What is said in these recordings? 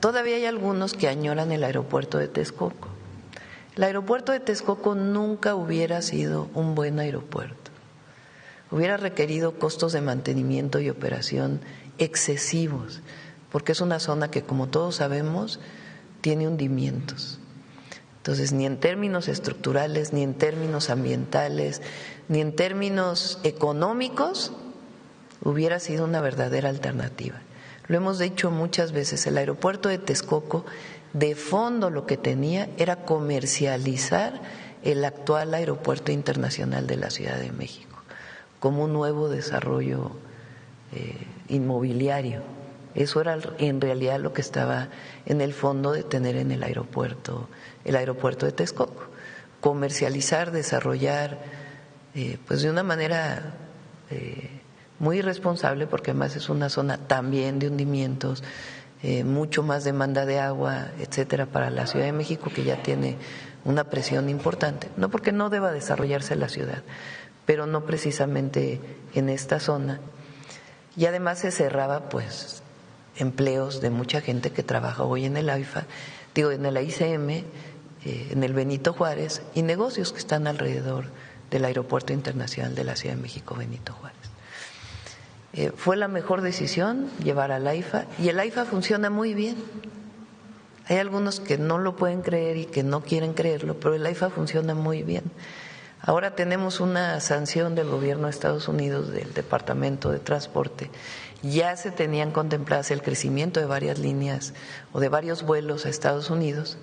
Todavía hay algunos que añoran el aeropuerto de Texcoco. El aeropuerto de Texcoco nunca hubiera sido un buen aeropuerto. Hubiera requerido costos de mantenimiento y operación excesivos, porque es una zona que, como todos sabemos, tiene hundimientos. Entonces, ni en términos estructurales, ni en términos ambientales, ni en términos económicos, hubiera sido una verdadera alternativa. Lo hemos dicho muchas veces, el aeropuerto de Texcoco, de fondo lo que tenía era comercializar el actual aeropuerto internacional de la Ciudad de México como un nuevo desarrollo inmobiliario. Eso era en realidad lo que estaba en el fondo de tener en el aeropuerto de Texcoco. Comercializar, desarrollar, pues de una manera muy irresponsable, porque además es una zona también de hundimientos, mucho más demanda de agua, etcétera, para la Ciudad de México, que ya tiene una presión importante. No porque no deba desarrollarse la ciudad, pero no precisamente en esta zona. Y además se cerraba, pues, empleos de mucha gente que trabaja hoy en el AIFA, en el ICM, en el Benito Juárez, y negocios que están alrededor del Aeropuerto Internacional de la Ciudad de México, Benito Juárez. Fue la mejor decisión llevar al AIFA, y el AIFA funciona muy bien. Hay algunos que no lo pueden creer y que no quieren creerlo, pero el AIFA funciona muy bien. Ahora tenemos una sanción del gobierno de Estados Unidos, del Departamento de Transporte. Ya se tenían contempladas el crecimiento de varias líneas o de varios vuelos a Estados Unidos.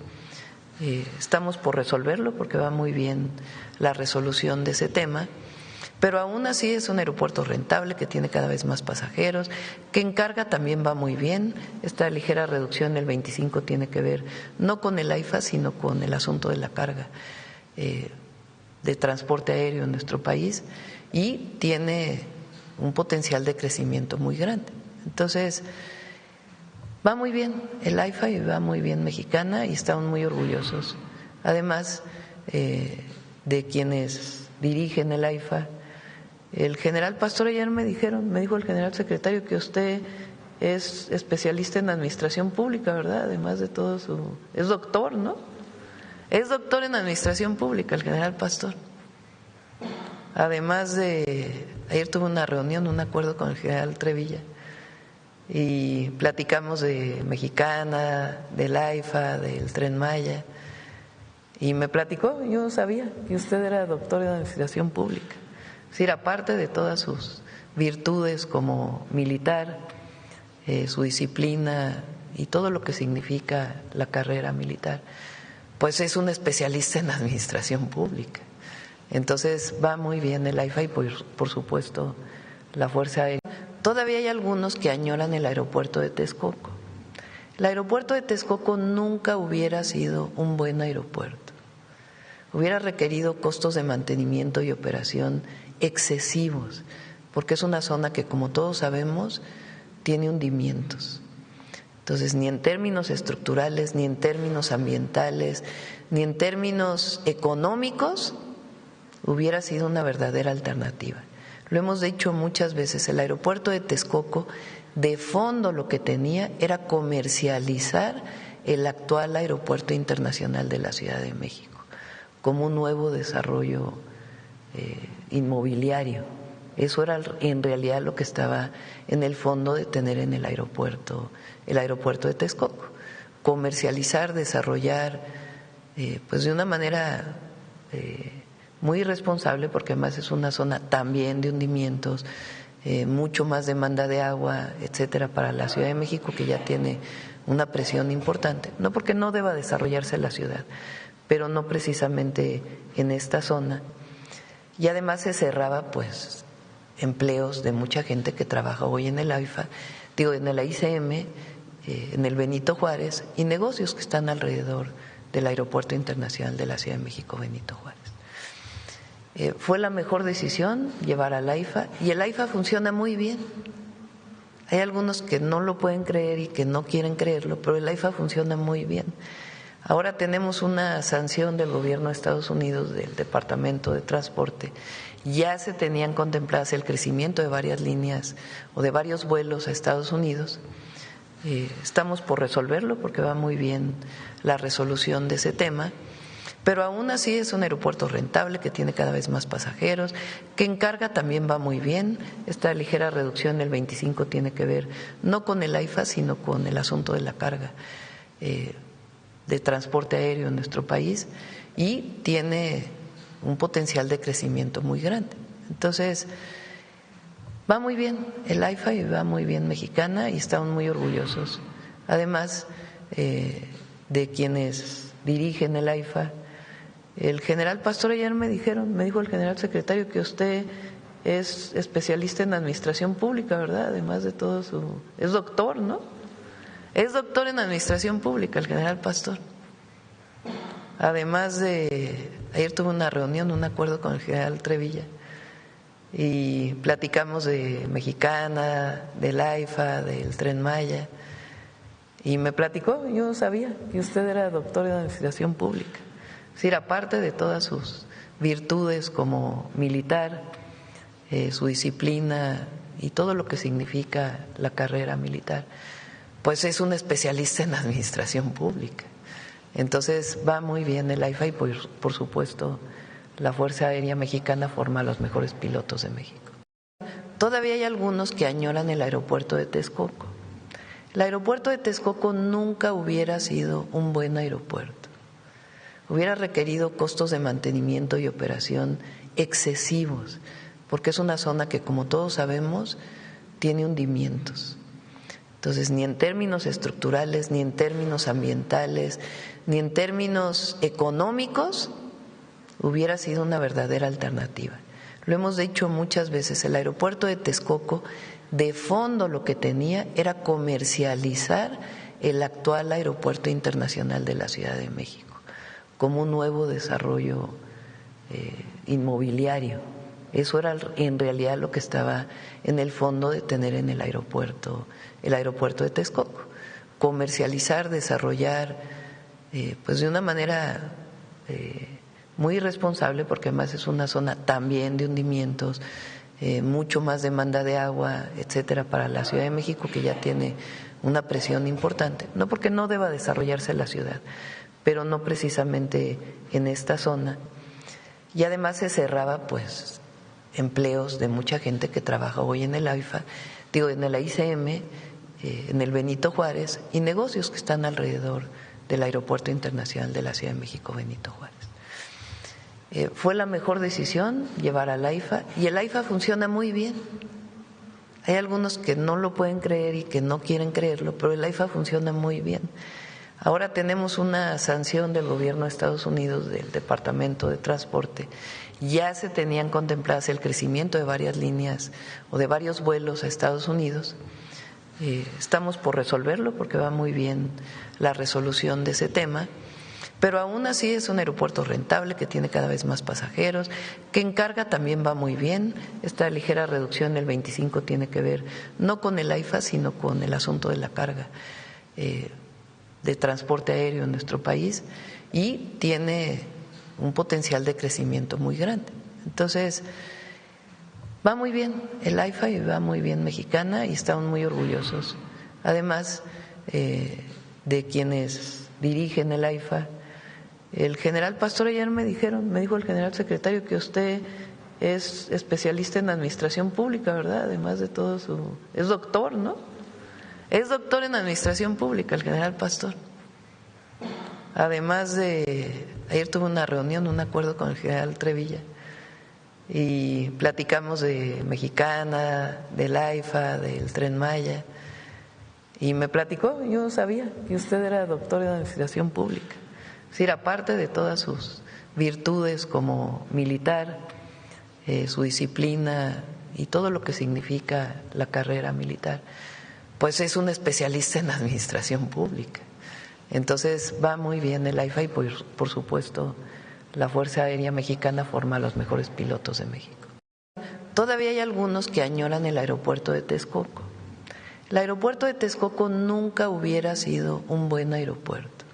Estamos por resolverlo porque va muy bien la resolución de ese tema. Pero aún así es un aeropuerto rentable, que tiene cada vez más pasajeros, que en carga también va muy bien. Esta ligera reducción del 25 tiene que ver no con el AIFA, sino con el asunto de la carga de transporte aéreo en nuestro país, y tiene un potencial de crecimiento muy grande. Entonces, va muy bien el AIFA y va muy bien Mexicana, y estamos muy orgullosos. Además de quienes dirigen el AIFA. El general Pastor, ayer me dijo el general secretario que usted es especialista en administración pública, ¿verdad? Además de todo es doctor, ¿no? Es doctor en administración pública el general Pastor. Además ayer tuve una reunión, un acuerdo con el general Trevilla, y platicamos de Mexicana, del AIFA, del Tren Maya, y me platicó, yo no sabía que usted era doctor en administración pública. Es decir, aparte de todas sus virtudes como militar, su disciplina y todo lo que significa la carrera militar, pues es un especialista en administración pública. Entonces va muy bien el AIFA y por supuesto la Fuerza Aérea. Todavía hay algunos que añoran el aeropuerto de Texcoco. El aeropuerto de Texcoco nunca hubiera sido un buen aeropuerto. Hubiera requerido costos de mantenimiento y operación excesivos, porque es una zona que, como todos sabemos, tiene hundimientos. Entonces, ni en términos estructurales, ni en términos ambientales, ni en términos económicos, hubiera sido una verdadera alternativa. Lo hemos dicho muchas veces, el aeropuerto de Texcoco, de fondo lo que tenía era comercializar el actual aeropuerto internacional de la Ciudad de México como un nuevo desarrollo inmobiliario. Eso era en realidad lo que estaba en el fondo de tener en el aeropuerto de Texcoco. Comercializar, desarrollar, pues de una manera muy irresponsable, porque además es una zona también de hundimientos, mucho más demanda de agua, etcétera, para la Ciudad de México, que ya tiene una presión importante. No porque no deba desarrollarse la ciudad, pero no precisamente en esta zona. Y además se cerraba, pues, empleos de mucha gente que trabaja hoy en el AIFA, en el ICM, en el Benito Juárez, y negocios que están alrededor del Aeropuerto Internacional de la Ciudad de México, Benito Juárez. Fue la mejor decisión llevar al AIFA, y el AIFA funciona muy bien. Hay algunos que no lo pueden creer y que no quieren creerlo, pero el AIFA funciona muy bien. Ahora tenemos una sanción del gobierno de Estados Unidos, del Departamento de Transporte. Ya se tenían contempladas el crecimiento de varias líneas o de varios vuelos a Estados Unidos. Estamos por resolverlo porque va muy bien la resolución de ese tema, pero aún así es un aeropuerto rentable que tiene cada vez más pasajeros, que en carga también va muy bien. Esta ligera reducción del 25 tiene que ver no con el AIFA, sino con el asunto de la carga de transporte aéreo en nuestro país, y tiene un potencial de crecimiento muy grande. Entonces, va muy bien el AIFA y va muy bien Mexicana, y estamos muy orgullosos. Además de quienes dirigen el AIFA, el general Pastor ayer me dijo el general secretario que usted es especialista en administración pública, ¿verdad? Además de todo es doctor, ¿no? Es doctor en administración pública el general Pastor. Además ayer tuve una reunión, un acuerdo con el general Trevilla, y platicamos de Mexicana, del AIFA, del Tren Maya, y me platicó, yo no sabía que usted era doctor en administración pública. Es decir, aparte de todas sus virtudes como militar, su disciplina y todo lo que significa la carrera militar, pues es un especialista en administración pública. Entonces va muy bien el AIFA, y por supuesto la Fuerza Aérea Mexicana forma a los mejores pilotos de México. Todavía hay algunos que añoran el aeropuerto de Texcoco. El aeropuerto de Texcoco nunca hubiera sido un buen aeropuerto. Hubiera requerido costos de mantenimiento y operación excesivos, porque es una zona que, como todos sabemos, tiene hundimientos. Entonces, ni en términos estructurales, ni en términos ambientales, ni en términos económicos, hubiera sido una verdadera alternativa. Lo hemos dicho muchas veces, el aeropuerto de Texcoco, de fondo lo que tenía era comercializar el actual aeropuerto internacional de la Ciudad de México como un nuevo desarrollo inmobiliario. Eso era en realidad lo que estaba en el fondo de tener en el aeropuerto de Texcoco. Comercializar, desarrollar, pues de una manera muy irresponsable, porque además es una zona también de hundimientos, mucho más demanda de agua, etcétera, para la Ciudad de México, que ya tiene una presión importante. No porque no deba desarrollarse la ciudad, pero no precisamente en esta zona. Y además se cerraba pues empleos de mucha gente que trabaja hoy en el AIFA, en el AICM, en el Benito Juárez, y negocios que están alrededor del Aeropuerto Internacional de la Ciudad de México, Benito Juárez. Fue la mejor decisión llevar al AIFA, y el AIFA funciona muy bien. Hay algunos que no lo pueden creer y que no quieren creerlo, pero el AIFA funciona muy bien. Ahora tenemos una sanción del gobierno de Estados Unidos, del Departamento de Transporte. Ya se tenían contempladas el crecimiento de varias líneas o de varios vuelos a Estados Unidos. Estamos por resolverlo porque va muy bien la resolución de ese tema, pero aún así es un aeropuerto rentable que tiene cada vez más pasajeros, que en carga también va muy bien. Esta ligera reducción del 25 tiene que ver no con el AIFA, sino con el asunto de la carga de transporte aéreo en nuestro país, y tiene un potencial de crecimiento muy grande. Entonces, va muy bien el AIFA y va muy bien Mexicana, y estamos muy orgullosos. Además de quienes dirigen el AIFA, el general Pastor ayer me dijo el general secretario que usted es especialista en administración pública, ¿verdad? Además de todo es doctor, ¿no? Es doctor en administración pública el general Pastor. Además ayer tuve una reunión, un acuerdo con el general Trevilla, y platicamos de Mexicana, del AIFA, del Tren Maya, y me platicó, yo no sabía que usted era doctor en administración pública. Es decir, aparte de todas sus virtudes como militar, su disciplina y todo lo que significa la carrera militar, pues es un especialista en administración pública. Entonces va muy bien el AIFA, y por supuesto la Fuerza Aérea Mexicana forma a los mejores pilotos de México. Todavía hay algunos que añoran el aeropuerto de Texcoco. El aeropuerto de Texcoco nunca hubiera sido un buen aeropuerto.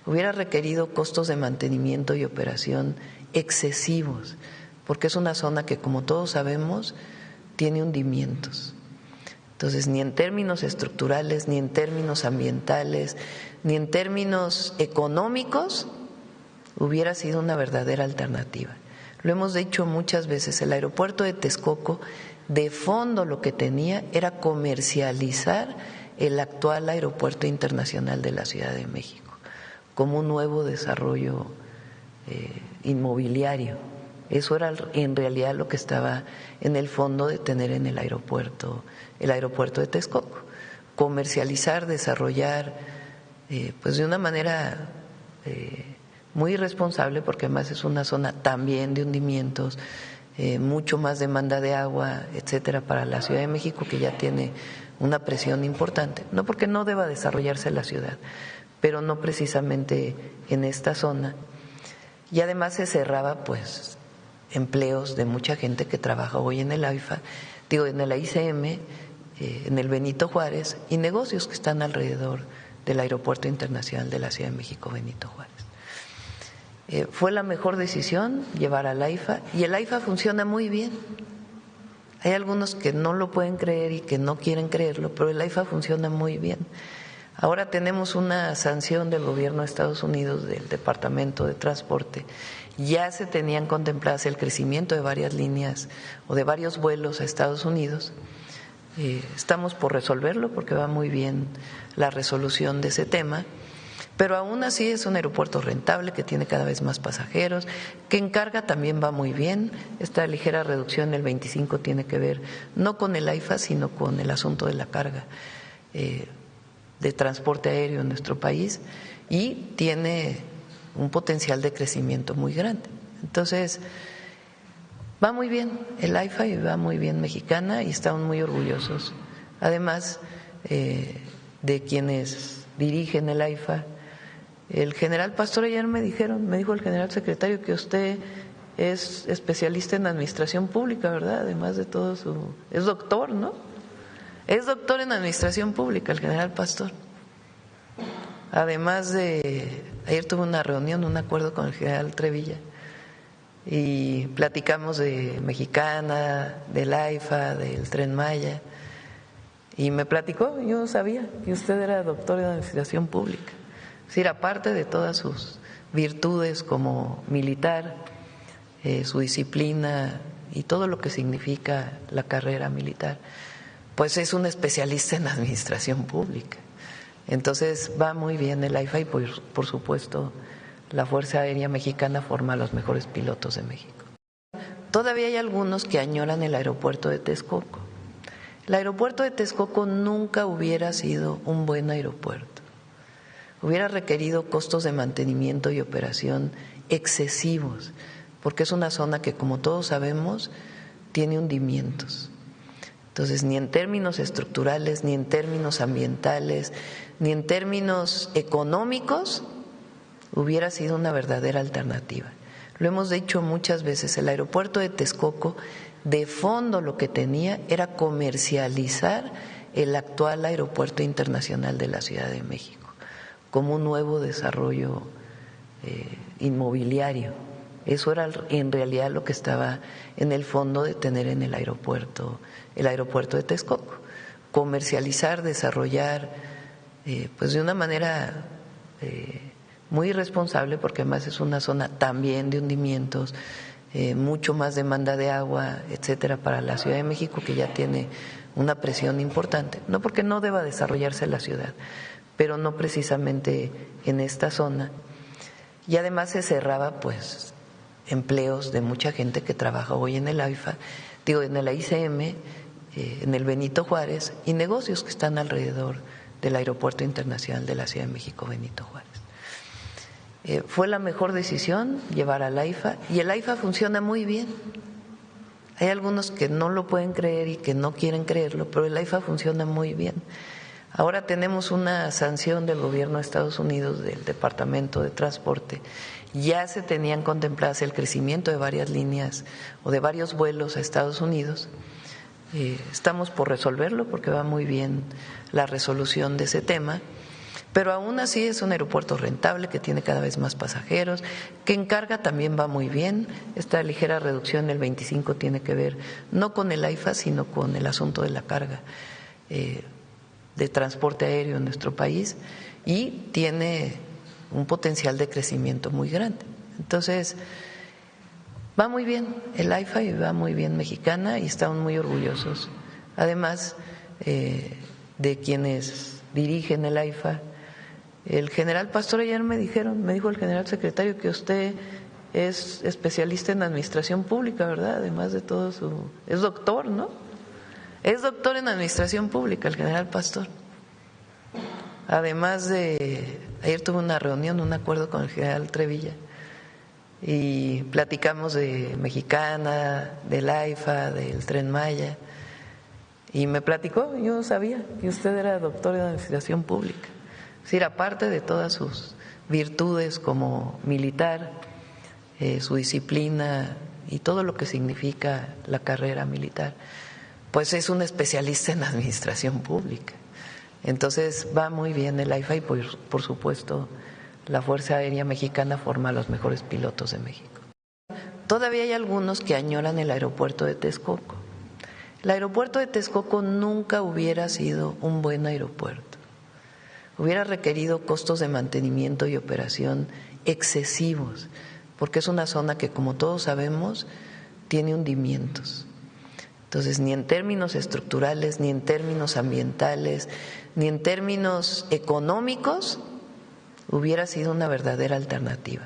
Hubiera requerido costos de mantenimiento y operación excesivos, porque es una zona que, como todos sabemos, tiene hundimientos. Entonces, ni en términos estructurales, ni en términos ambientales, ni en términos económicos, hubiera sido una verdadera alternativa. Lo hemos dicho muchas veces, el aeropuerto de Texcoco, de fondo lo que tenía era comercializar el actual aeropuerto internacional de la Ciudad de México como un nuevo desarrollo inmobiliario. Eso era en realidad lo que estaba en el fondo de tener en el aeropuerto de Texcoco. Comercializar, desarrollar, pues de una manera muy irresponsable, porque además es una zona también de hundimientos, mucho más demanda de agua, etcétera, para la Ciudad de México, que ya tiene una presión importante. No porque no deba desarrollarse la ciudad, pero no precisamente en esta zona. Y además se cerraba, pues, empleos de mucha gente que trabaja hoy en el AIFA, en el ICM, en el Benito Juárez, y negocios que están alrededor del Aeropuerto Internacional de la Ciudad de México, Benito Juárez. Fue la mejor decisión llevar al AIFA, y el AIFA funciona muy bien. Hay algunos que no lo pueden creer y que no quieren creerlo, pero el AIFA funciona muy bien. Ahora tenemos una sanción del gobierno de Estados Unidos, del Departamento de Transporte. Ya se tenían contempladas el crecimiento de varias líneas o de varios vuelos a Estados Unidos. Estamos por resolverlo porque va muy bien la resolución de ese tema, pero aún así es un aeropuerto rentable que tiene cada vez más pasajeros, que en carga también va muy bien. Esta ligera reducción del 25 tiene que ver no con el AIFA, sino con el asunto de la carga de transporte aéreo en nuestro país, y tiene un potencial de crecimiento muy grande. Entonces, va muy bien el AIFA y va muy bien Mexicana, y estamos muy orgullosos. Además de quienes dirigen el AIFA, el general Pastor, ayer me dijo el general secretario que usted es especialista en administración pública, ¿verdad? Además de todo es doctor, ¿no? Es doctor en administración pública el general Pastor. Además ayer tuve una reunión, un acuerdo con el general Trevilla, y platicamos de Mexicana, del AIFA, del Tren Maya, y me platicó, yo no sabía que usted era doctor en administración pública. Es decir, aparte de todas sus virtudes como militar, su disciplina y todo lo que significa la carrera militar, pues es un especialista en administración pública. Entonces va muy bien el AIFA, y por supuesto la Fuerza Aérea Mexicana forma a los mejores pilotos de México. Todavía hay algunos que añoran el aeropuerto de Texcoco. El aeropuerto de Texcoco nunca hubiera sido un buen aeropuerto. Hubiera requerido costos de mantenimiento y operación excesivos, porque es una zona que, como todos sabemos, tiene hundimientos. Entonces, ni en términos estructurales, ni en términos ambientales, ni en términos económicos, hubiera sido una verdadera alternativa. Lo hemos dicho muchas veces, el aeropuerto de Texcoco, de fondo lo que tenía era comercializar el actual aeropuerto internacional de la Ciudad de México como un nuevo desarrollo inmobiliario. Eso era en realidad lo que estaba en el fondo de tener en el aeropuerto de Texcoco. Comercializar, desarrollar, pues de una manera muy irresponsable, porque además es una zona también de hundimientos, mucho más demanda de agua, etcétera, para la Ciudad de México, que ya tiene una presión importante. No porque no deba desarrollarse la ciudad, pero no precisamente en esta zona. Y además se cerraba, pues, empleos de mucha gente que trabaja hoy en el AIFA, en el ICM, en el Benito Juárez, y negocios que están alrededor del Aeropuerto Internacional de la Ciudad de México, Benito Juárez. Fue la mejor decisión llevar al AIFA, y el AIFA funciona muy bien. Hay algunos que no lo pueden creer y que no quieren creerlo, pero el AIFA funciona muy bien. Ahora tenemos una sanción del gobierno de Estados Unidos, del Departamento de Transporte. Ya se tenían contempladas el crecimiento de varias líneas o de varios vuelos a Estados Unidos. Estamos por resolverlo porque va muy bien la resolución de ese tema, pero aún así es un aeropuerto rentable que tiene cada vez más pasajeros, que en carga también va muy bien. Esta ligera reducción del 25 tiene que ver no con el AIFA, sino con el asunto de la carga de transporte aéreo en nuestro país y tiene un potencial de crecimiento muy grande. Entonces, va muy bien el AIFA y va muy bien Mexicana y estamos muy orgullosos. Además de quienes dirigen el AIFA, el general Pastor ayer me dijo el general secretario que usted es especialista en administración pública, ¿verdad? Además de todo es doctor, ¿no? Es doctor en administración pública el general Pastor. Además ayer tuve una reunión, un acuerdo con el general Trevilla y platicamos de Mexicana, del AIFA, del Tren Maya y me platicó, yo sabía que usted era doctor en administración pública. Es decir, aparte de todas sus virtudes como militar, su disciplina y todo lo que significa la carrera militar, pues es un especialista en administración pública. Entonces va muy bien el AIFA y por supuesto la Fuerza Aérea Mexicana forma a los mejores pilotos de México. Todavía hay algunos que añoran el aeropuerto de Texcoco. El aeropuerto de Texcoco nunca hubiera sido un buen aeropuerto. Hubiera requerido costos de mantenimiento y operación excesivos, porque es una zona que, como todos sabemos, tiene hundimientos. Entonces, ni en términos estructurales, ni en términos ambientales, ni en términos económicos, hubiera sido una verdadera alternativa.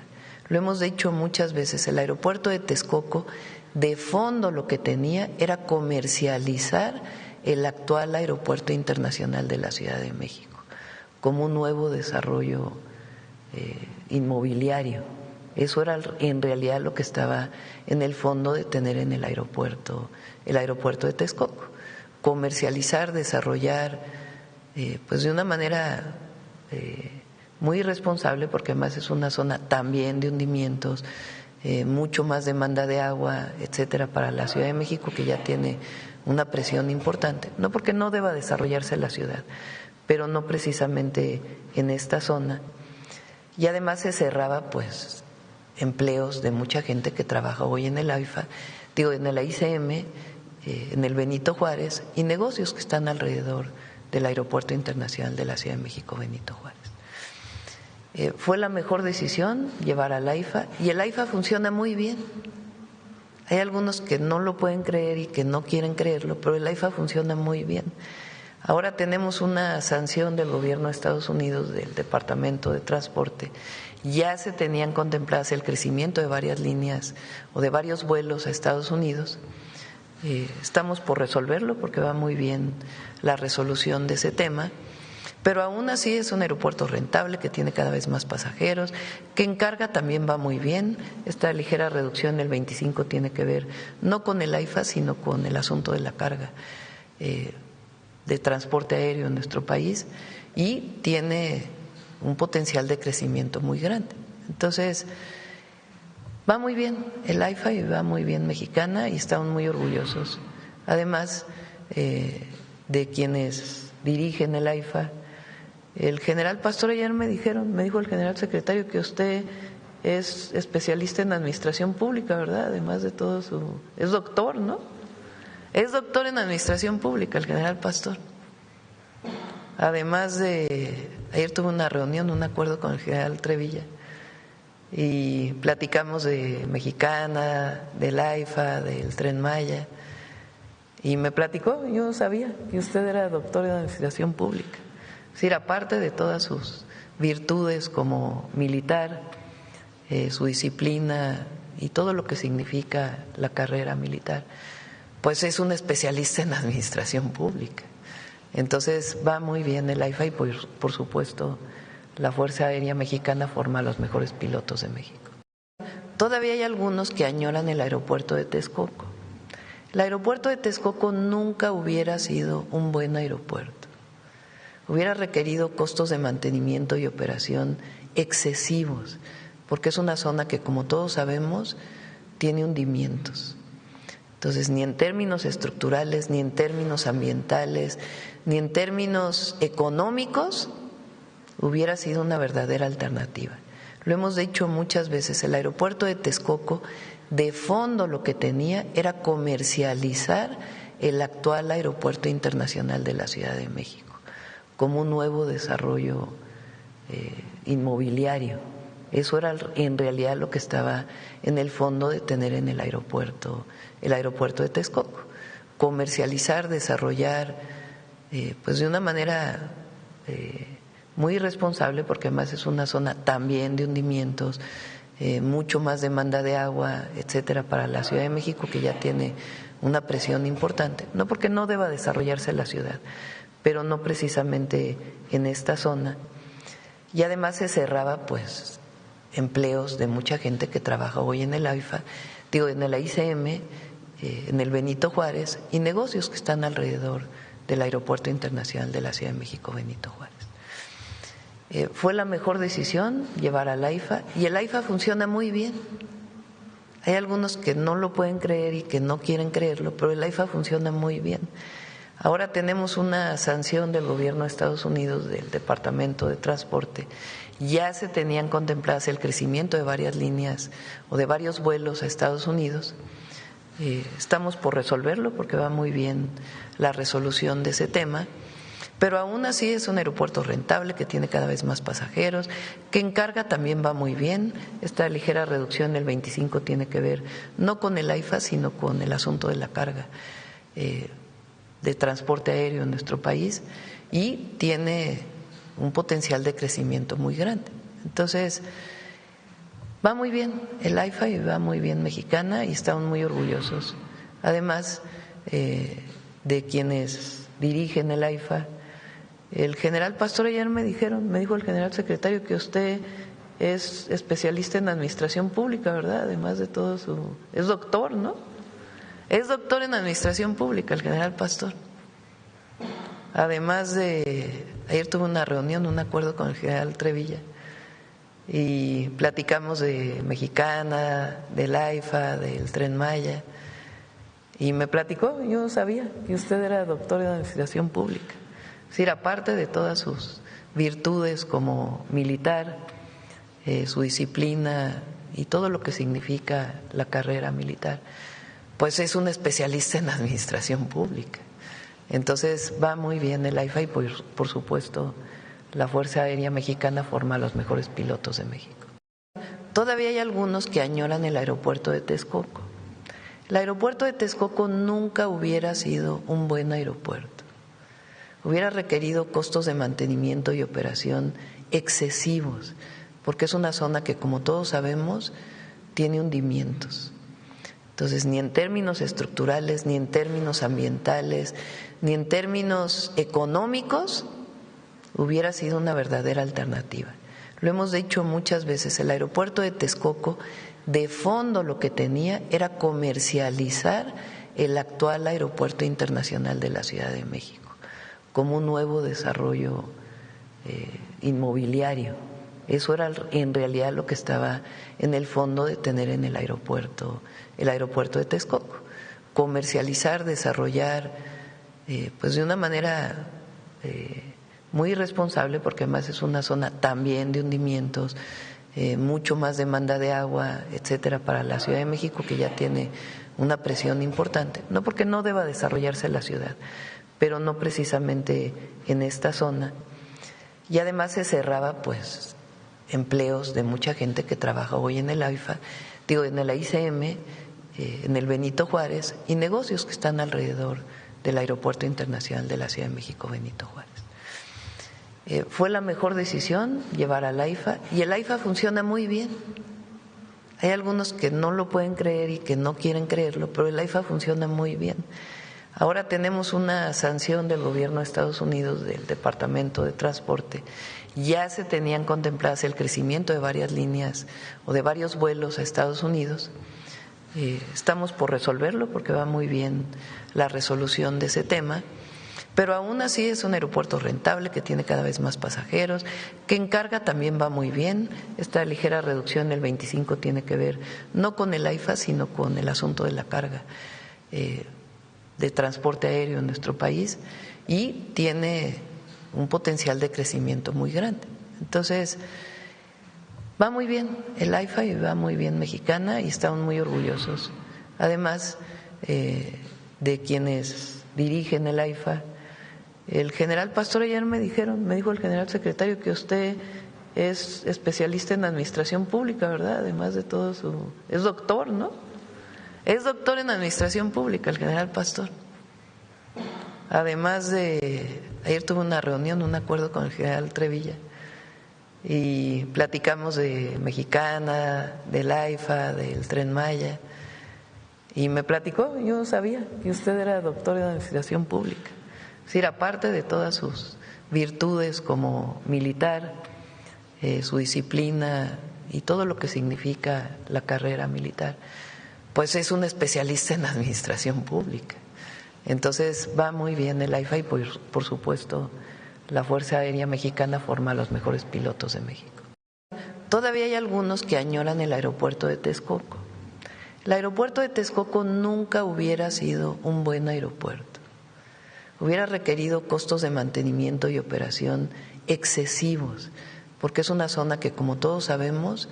Lo hemos dicho muchas veces, el aeropuerto de Texcoco, de fondo lo que tenía era comercializar el actual aeropuerto internacional de la Ciudad de México como un nuevo desarrollo inmobiliario. Eso era en realidad lo que estaba en el fondo de tener en el aeropuerto de Texcoco. Comercializar, desarrollar, pues de una manera muy responsable, porque además es una zona también de hundimientos, mucho más demanda de agua, etcétera, para la Ciudad de México, que ya tiene una presión importante. No porque no deba desarrollarse la ciudad, pero no precisamente en esta zona. Y además se cerraba, pues, empleos de mucha gente que trabaja hoy en el AIFA, en el AICM, en el Benito Juárez, y negocios que están alrededor del Aeropuerto Internacional de la Ciudad de México, Benito Juárez. Fue la mejor decisión llevar al AIFA, y el AIFA funciona muy bien. Hay algunos que no lo pueden creer y que no quieren creerlo, pero el AIFA funciona muy bien. Ahora tenemos una sanción del gobierno de Estados Unidos, del Departamento de Transporte. Ya se tenían contempladas el crecimiento de varias líneas o de varios vuelos a Estados Unidos. Estamos por resolverlo porque va muy bien la resolución de ese tema, pero aún así es un aeropuerto rentable que tiene cada vez más pasajeros, que en carga también va muy bien. Esta ligera reducción del 25 tiene que ver no con el AIFA, sino con el asunto de la carga de transporte aéreo en nuestro país y tiene un potencial de crecimiento muy grande. Entonces, va muy bien el AIFA y va muy bien Mexicana y estamos muy orgullosos. Además de quienes dirigen el AIFA, el general Pastor ayer me dijo el general secretario que usted es especialista en administración pública, ¿verdad? Además de todo es doctor, ¿no? Es doctor en administración pública el general Pastor. Además ayer tuve una reunión, un acuerdo con el general Trevilla y platicamos de Mexicana, del AIFA, del Tren Maya y me platicó, yo sabía que usted era doctor en administración pública. Es decir, aparte de todas sus virtudes como militar, su disciplina y todo lo que significa la carrera militar, pues es un especialista en administración pública. Entonces va muy bien el AIFA y por supuesto la Fuerza Aérea Mexicana forma a los mejores pilotos de México. Todavía hay algunos que añoran el aeropuerto de Texcoco. El aeropuerto de Texcoco nunca hubiera sido un buen aeropuerto. Hubiera requerido costos de mantenimiento y operación excesivos, porque es una zona que, como todos sabemos, tiene hundimientos. Entonces, ni en términos estructurales, ni en términos ambientales, ni en términos económicos, hubiera sido una verdadera alternativa. Lo hemos dicho muchas veces, el aeropuerto de Texcoco, de fondo lo que tenía era comercializar el actual Aeropuerto Internacional de la Ciudad de México como un nuevo desarrollo inmobiliario. Eso era en realidad lo que estaba en el fondo de tener en el aeropuerto de Texcoco. Comercializar, desarrollar, pues de una manera muy irresponsable, porque además es una zona también de hundimientos, mucho más demanda de agua, etcétera, para la Ciudad de México, que ya tiene una presión importante. No porque no deba desarrollarse la ciudad, pero no precisamente en esta zona. Y además se cerraba, pues, empleos de mucha gente que trabaja hoy en el AIFA, en el ICM, en el Benito Juárez, y negocios que están alrededor del Aeropuerto Internacional de la Ciudad de México, Benito Juárez. Fue la mejor decisión llevar al AIFA, y el AIFA funciona muy bien. Hay algunos que no lo pueden creer y que no quieren creerlo, pero el AIFA funciona muy bien. Ahora tenemos una sanción del gobierno de Estados Unidos, del Departamento de Transporte. Ya se tenían contempladas el crecimiento de varias líneas o de varios vuelos a Estados Unidos. Estamos por resolverlo porque va muy bien la resolución de ese tema, pero aún así es un aeropuerto rentable que tiene cada vez más pasajeros, que en carga también va muy bien. Esta ligera reducción del 25 tiene que ver no con el AIFA, sino con el asunto de la carga de transporte aéreo en nuestro país, y tiene un potencial de crecimiento muy grande. Entonces, va muy bien el AIFA y va muy bien Mexicana, y estamos muy orgullosos. Además de quienes dirigen el AIFA, el general Pastor, ayer me dijo el general secretario que usted es especialista en administración pública, ¿verdad? Además de todo es doctor, ¿no? Es doctor en administración pública el general Pastor. Además ayer tuve una reunión, un acuerdo con el general Trevilla, y platicamos de Mexicana, del AIFA, del Tren Maya, y me platicó, yo no sabía que usted era doctor en administración pública. Es decir, aparte de todas sus virtudes como militar, su disciplina y todo lo que significa la carrera militar, pues es un especialista en administración pública. Entonces va muy bien el AIFA, y por supuesto la Fuerza Aérea Mexicana forma a los mejores pilotos de México. Todavía hay algunos que añoran el aeropuerto de Texcoco. El aeropuerto de Texcoco nunca hubiera sido un buen aeropuerto. Hubiera requerido costos de mantenimiento y operación excesivos, porque es una zona que, como todos sabemos, tiene hundimientos. Entonces, ni en términos estructurales, ni en términos ambientales, ni en términos económicos, hubiera sido una verdadera alternativa. Lo hemos dicho muchas veces, el aeropuerto de Texcoco, de fondo lo que tenía era comercializar el actual Aeropuerto Internacional de la Ciudad de México como un nuevo desarrollo inmobiliario. Eso era en realidad lo que estaba en el fondo de tener en el aeropuerto de Texcoco. Comercializar, desarrollar, pues de una manera muy irresponsable, porque además es una zona también de hundimientos, mucho más demanda de agua, etcétera, para la Ciudad de México, que ya tiene una presión importante. No porque no deba desarrollarse la ciudad, pero no precisamente en esta zona. Y además se cerraba, pues, empleos de mucha gente que trabaja hoy en el AIFA, en el ICM, en el Benito Juárez, y negocios que están alrededor del Aeropuerto Internacional de la Ciudad de México, Benito Juárez. Fue la mejor decisión llevar al AIFA, y el AIFA funciona muy bien. Hay algunos que no lo pueden creer y que no quieren creerlo, pero el AIFA funciona muy bien. Ahora tenemos una sanción del gobierno de Estados Unidos, del Departamento de Transporte. Ya se tenían contempladas el crecimiento de varias líneas o de varios vuelos a Estados Unidos. Estamos por resolverlo porque va muy bien la resolución de ese tema, pero aún así es un aeropuerto rentable que tiene cada vez más pasajeros, que en carga también va muy bien. Esta ligera reducción del 25 tiene que ver no con el AIFA, sino con el asunto de la carga de transporte aéreo en nuestro país, y tiene un potencial de crecimiento muy grande. Entonces, va muy bien el AIFA y va muy bien Mexicana, y estamos muy orgullosos. Además de quienes dirigen el AIFA. El general Pastor ayer me dijo el general secretario que usted es especialista en administración pública, ¿verdad? Además de todo es doctor, ¿no? Es doctor en administración pública el general Pastor. Además ayer tuve una reunión, un acuerdo con el general Trevilla y platicamos de Mexicana, del AIFA, del Tren Maya y me platicó, yo no sabía que usted era doctor en administración pública. Es decir, aparte de todas sus virtudes como militar, su disciplina y todo lo que significa la carrera militar, pues es un especialista en administración pública. Entonces va muy bien el AIFA y por supuesto la Fuerza Aérea Mexicana forma a los mejores pilotos de México. Todavía hay algunos que añoran el aeropuerto de Texcoco. El aeropuerto de Texcoco nunca hubiera sido un buen aeropuerto. Hubiera requerido costos de mantenimiento y operación excesivos, porque es una zona que, como todos sabemos,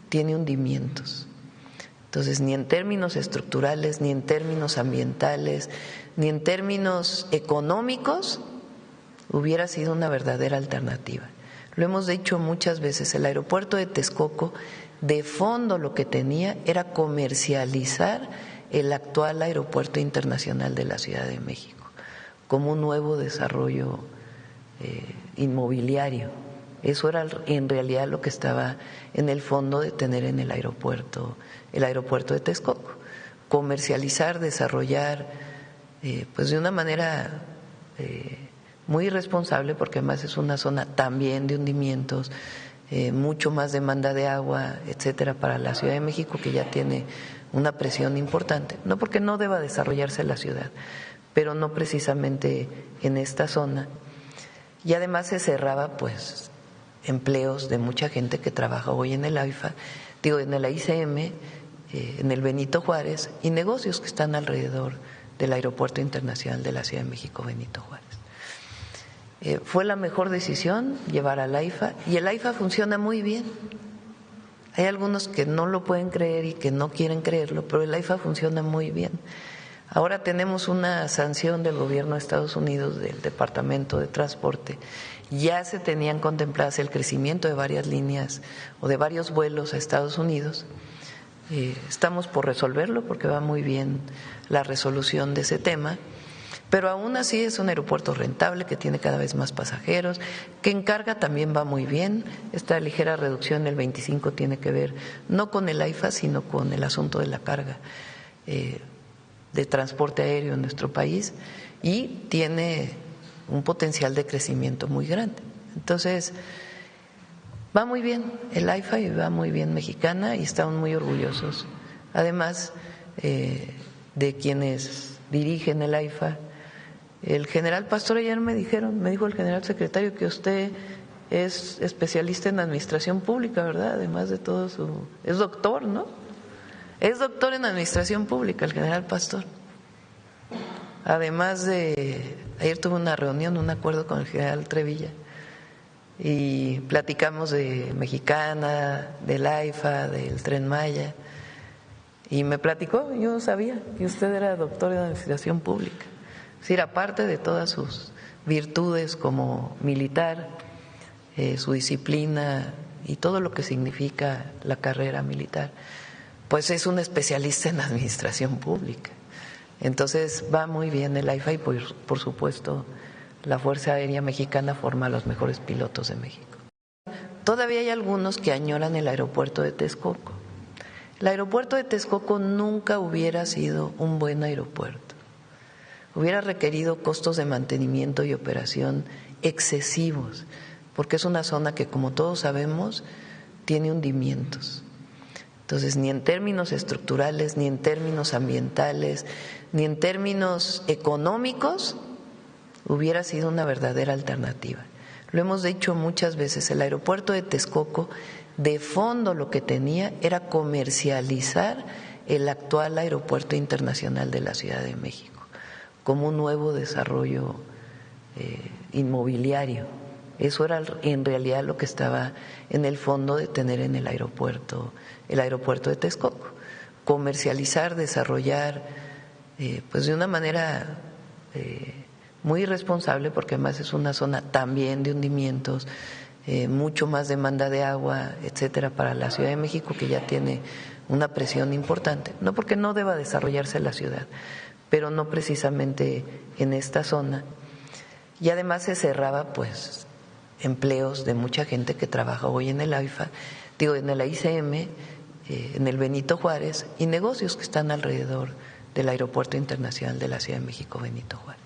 tiene hundimientos. Entonces, ni en términos estructurales, ni en términos ambientales, ni en términos económicos, hubiera sido una verdadera alternativa. Lo hemos dicho muchas veces, el aeropuerto de Texcoco, de fondo lo que tenía era comercializar el actual aeropuerto internacional de la Ciudad de México como un nuevo desarrollo inmobiliario. Eso era en realidad lo que estaba en el fondo de tener en el aeropuerto de Texcoco. Comercializar, desarrollar, pues de una manera muy irresponsable, porque además es una zona también de hundimientos, mucho más demanda de agua, etcétera, para la Ciudad de México, que ya tiene una presión importante. No porque no deba desarrollarse la ciudad, pero no precisamente en esta zona. Y además se cerraba pues empleos de mucha gente que trabaja hoy en el AIFA, en el AICM, en el Benito Juárez, y negocios que están alrededor del Aeropuerto Internacional de la Ciudad de México, Benito Juárez. Fue la mejor decisión llevar al AIFA, y el AIFA funciona muy bien. Hay algunos que no lo pueden creer y que no quieren creerlo, pero el AIFA funciona muy bien. Ahora tenemos una sanción del gobierno de Estados Unidos, del Departamento de Transporte. Ya se tenían contempladas el crecimiento de varias líneas o de varios vuelos a Estados Unidos. Estamos por resolverlo porque va muy bien la resolución de ese tema, pero aún así es un aeropuerto rentable que tiene cada vez más pasajeros, que en carga también va muy bien. Esta ligera reducción del 25 tiene que ver no con el AIFA, sino con el asunto de la carga de transporte aéreo en nuestro país, y tiene un potencial de crecimiento muy grande. Entonces, va muy bien el AIFA y va muy bien Mexicana, y estamos muy orgullosos. Además de quienes dirigen el AIFA, el general Pastor ayer me dijo el general secretario que usted es especialista en administración pública, ¿verdad? Además de todo es doctor, ¿no? Es doctor en administración pública el general Pastor. Además ayer tuve una reunión, un acuerdo con el general Trevilla y platicamos de Mexicana, del AIFA, del Tren Maya, y me platicó, yo no sabía que usted era doctor en administración pública. Es decir, aparte de todas sus virtudes como militar, su disciplina y todo lo que significa la carrera militar, pues es un especialista en administración pública. Entonces va muy bien el AIFA y por supuesto la Fuerza Aérea Mexicana forma a los mejores pilotos de México. Todavía hay algunos que añoran el aeropuerto de Texcoco. El aeropuerto de Texcoco nunca hubiera sido un buen aeropuerto. Hubiera requerido costos de mantenimiento y operación excesivos, porque es una zona que, como todos sabemos, tiene hundimientos. Entonces, ni en términos estructurales, ni en términos ambientales, ni en términos económicos, hubiera sido una verdadera alternativa. Lo hemos dicho muchas veces, el aeropuerto de Texcoco, de fondo lo que tenía era comercializar el actual aeropuerto internacional de la Ciudad de México como un nuevo desarrollo inmobiliario. Eso era en realidad lo que estaba en el fondo de tener en el aeropuerto de Texcoco. Comercializar, desarrollar, pues de una manera muy irresponsable, porque además es una zona también de hundimientos, mucho más demanda de agua, etcétera, para la Ciudad de México, que ya tiene una presión importante. No porque no deba desarrollarse la ciudad, pero no precisamente en esta zona. Y además se cerraba pues empleos de mucha gente que trabaja hoy en el AIFA, en el ICM, en el Benito Juárez, y negocios que están alrededor del Aeropuerto Internacional de la Ciudad de México, Benito Juárez.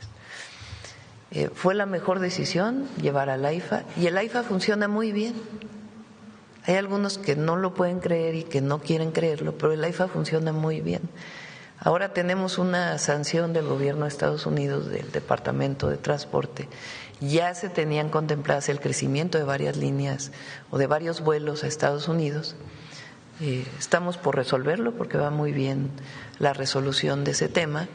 Fue la mejor decisión llevar al AIFA, y el AIFA funciona muy bien. Hay algunos que no lo pueden creer y que no quieren creerlo, pero el AIFA funciona muy bien. Ahora tenemos una sanción del gobierno de Estados Unidos, del Departamento de Transporte. Ya se tenían contempladas el crecimiento de varias líneas o de varios vuelos a Estados Unidos. Estamos por resolverlo porque va muy bien la resolución de ese tema,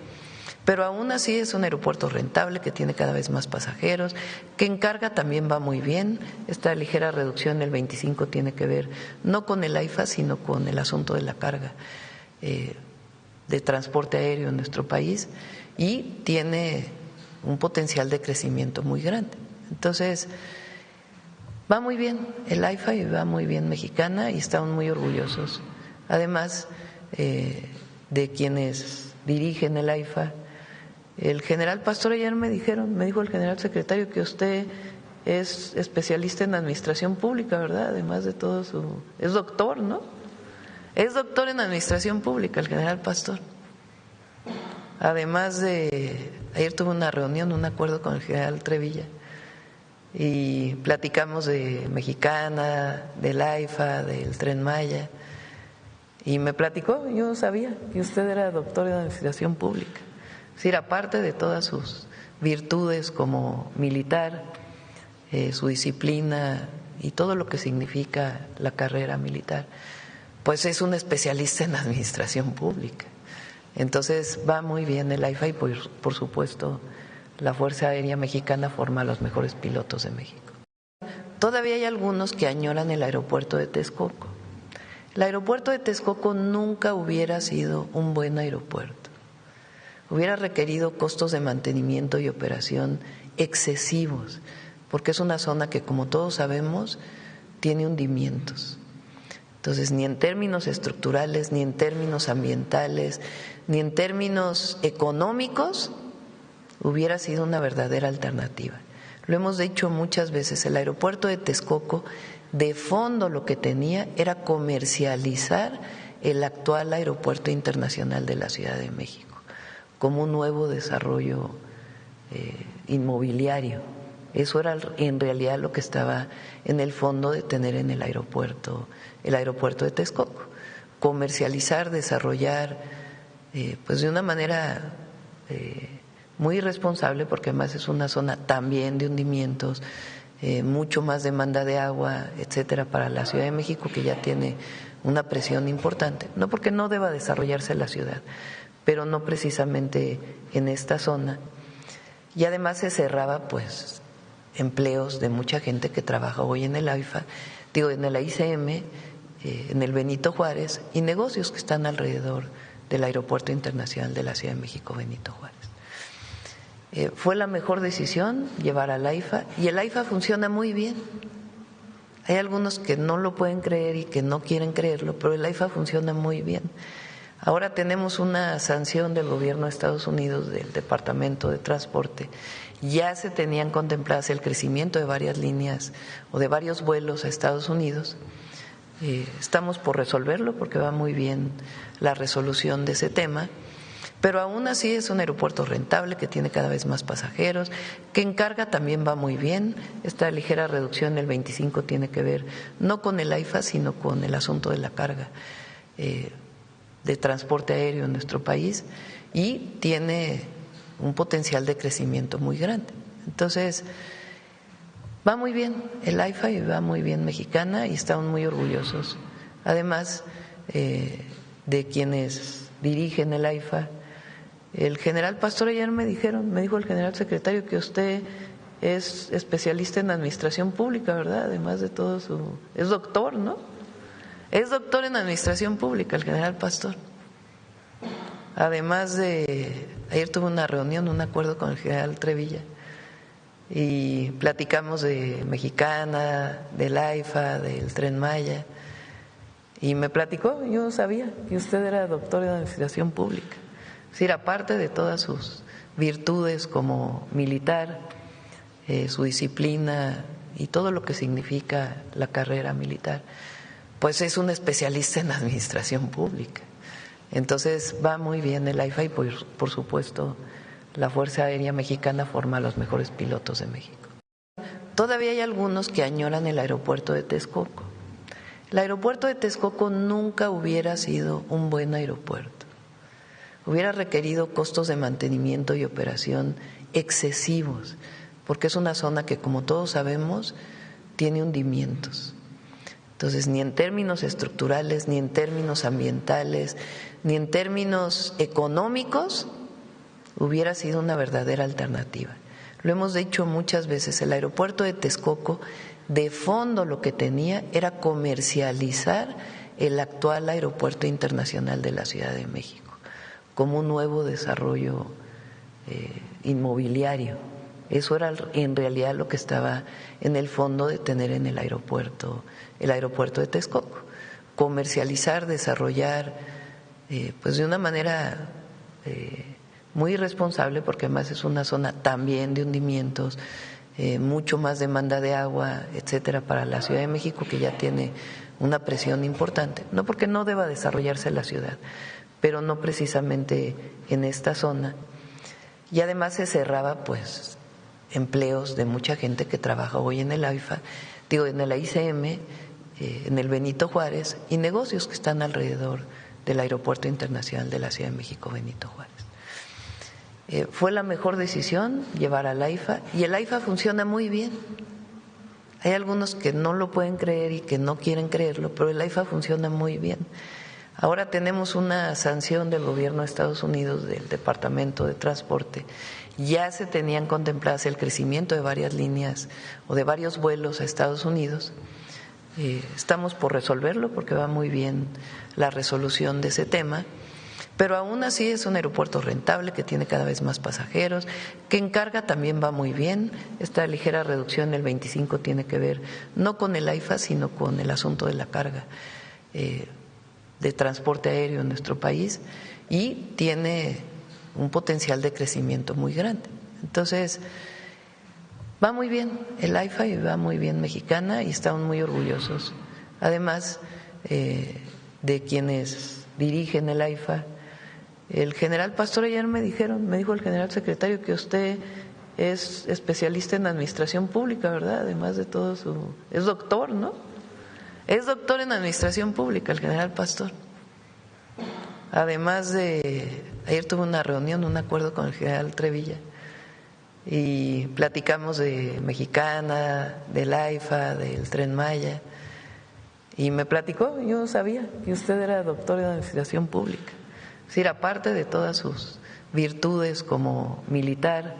pero aún así es un aeropuerto rentable que tiene cada vez más pasajeros, que en carga también va muy bien. Esta ligera reducción del 25 tiene que ver no con el AIFA, sino con el asunto de la carga de transporte aéreo en nuestro país, y tiene un potencial de crecimiento muy grande. Entonces, va muy bien el AIFA y va muy bien Mexicana, y estamos muy orgullosos. Además de quienes dirigen el AIFA, el general Pastor ayer me dijo el general secretario que usted es especialista en administración pública, ¿verdad? Además de todo es doctor, ¿no? Es doctor en administración pública el general Pastor. Además ayer tuve una reunión, un acuerdo con el general Trevilla, y platicamos de Mexicana, del AIFA, del Tren Maya, y me platicó, yo no sabía que usted era doctor en administración pública. Es decir, aparte de todas sus virtudes como militar, su disciplina y todo lo que significa la carrera militar, pues es un especialista en administración pública. Entonces va muy bien el AIFA, y por supuesto la Fuerza Aérea Mexicana forma a los mejores pilotos de México. Todavía hay algunos que añoran el aeropuerto de Texcoco. El aeropuerto de Texcoco nunca hubiera sido un buen aeropuerto. Hubiera requerido costos de mantenimiento y operación excesivos, porque es una zona que, como todos sabemos, tiene hundimientos. Entonces, ni en términos estructurales, ni en términos ambientales, ni en términos económicos, hubiera sido una verdadera alternativa. Lo hemos dicho muchas veces, el aeropuerto de Texcoco, de fondo lo que tenía era comercializar el actual Aeropuerto Internacional de la Ciudad de México como un nuevo desarrollo inmobiliario. Eso era en realidad lo que estaba en el fondo de tener en el aeropuerto de Texcoco. Comercializar, desarrollar, pues de una manera muy irresponsable, porque además es una zona también de hundimientos, mucho más demanda de agua, etcétera, para la Ciudad de México, que ya tiene una presión importante. No porque no deba desarrollarse la ciudad, pero no precisamente en esta zona. Y además se cerraba pues empleos de mucha gente que trabaja hoy en el AIFA, en el ICM, en el Benito Juárez, y negocios que están alrededor del Aeropuerto Internacional de la Ciudad de México, Benito Juárez. Fue la mejor decisión llevar al AIFA, y el AIFA funciona muy bien. Hay algunos que no lo pueden creer y que no quieren creerlo, pero el AIFA funciona muy bien. Ahora tenemos una sanción del gobierno de Estados Unidos, del Departamento de Transporte. Ya se tenían contempladas el crecimiento de varias líneas o de varios vuelos a Estados Unidos. Estamos por resolverlo porque va muy bien la resolución de ese tema, pero aún así es un aeropuerto rentable que tiene cada vez más pasajeros, que en carga también va muy bien. Esta ligera reducción del 25 tiene que ver no con el AIFA, sino con el asunto de la carga de transporte aéreo en nuestro país, y tiene un potencial de crecimiento muy grande. Entonces, va muy bien el AIFA y va muy bien Mexicana, y estamos muy orgullosos. Además de quienes dirigen el AIFA, el general Pastor ayer me dijo el general secretario que usted es especialista en administración pública, ¿verdad? Además de todo es doctor, ¿no? Es doctor en administración pública el general Pastor. Además de ayer tuve una reunión, un acuerdo con el general Trevilla y platicamos de Mexicana, del AIFA, del Tren Maya, y me platicó, yo no sabía que usted era doctor en administración pública. Es decir, aparte de todas sus virtudes como militar, su disciplina y todo lo que significa la carrera militar, pues es un especialista en administración pública. Entonces va muy bien el AIFA y por supuesto la Fuerza Aérea Mexicana forma a los mejores pilotos de México. Todavía hay algunos que añoran el aeropuerto de Texcoco. El aeropuerto de Texcoco nunca hubiera sido un buen aeropuerto. Hubiera requerido costos de mantenimiento y operación excesivos, porque es una zona que, como todos sabemos, tiene hundimientos. Entonces, ni en términos estructurales, ni en términos ambientales, ni en términos económicos, hubiera sido una verdadera alternativa. Lo hemos dicho muchas veces, el aeropuerto de Texcoco, de fondo lo que tenía era comercializar el actual aeropuerto internacional de la Ciudad de México, como un nuevo desarrollo inmobiliario. Eso era en realidad lo que estaba en el fondo de tener en el aeropuerto de Texcoco. Comercializar, desarrollar, pues de una manera muy irresponsable, porque además es una zona también de hundimientos, mucho más demanda de agua, etcétera, para la Ciudad de México, que ya tiene una presión importante. No porque no deba desarrollarse la ciudad, pero no precisamente en esta zona. Y además se cerraba, pues, empleos de mucha gente que trabaja hoy en el AIFA, en el ICM, en el Benito Juárez, y negocios que están alrededor del Aeropuerto Internacional de la Ciudad de México, Benito Juárez. Fue la mejor decisión llevar al AIFA, y el AIFA funciona muy bien. Hay algunos que no lo pueden creer y que no quieren creerlo, pero el AIFA funciona muy bien. Ahora tenemos una sanción del gobierno de Estados Unidos, del Departamento de Transporte. Ya se tenían contempladas el crecimiento de varias líneas o de varios vuelos a Estados Unidos. Estamos por resolverlo porque va muy bien la resolución de ese tema, pero aún así es un aeropuerto rentable que tiene cada vez más pasajeros, que en carga también va muy bien. Esta ligera reducción del 25 tiene que ver no con el AIFA, sino con el asunto de la carga de transporte aéreo en nuestro país, y tiene un potencial de crecimiento muy grande. Entonces, va muy bien el AIFA y va muy bien Mexicana, y estamos muy orgullosos. Además de quienes dirigen el AIFA, el general Pastor, ayer me dijo el general secretario que usted es especialista en administración pública, ¿verdad? Además de todo es doctor, ¿no? Es doctor en administración pública el general Pastor. Además ayer tuve una reunión, un acuerdo con el general Trevilla, y platicamos de Mexicana, del AIFA, del Tren Maya, y me platicó, yo no sabía que usted era doctor en administración pública. Es decir, aparte de todas sus virtudes como militar,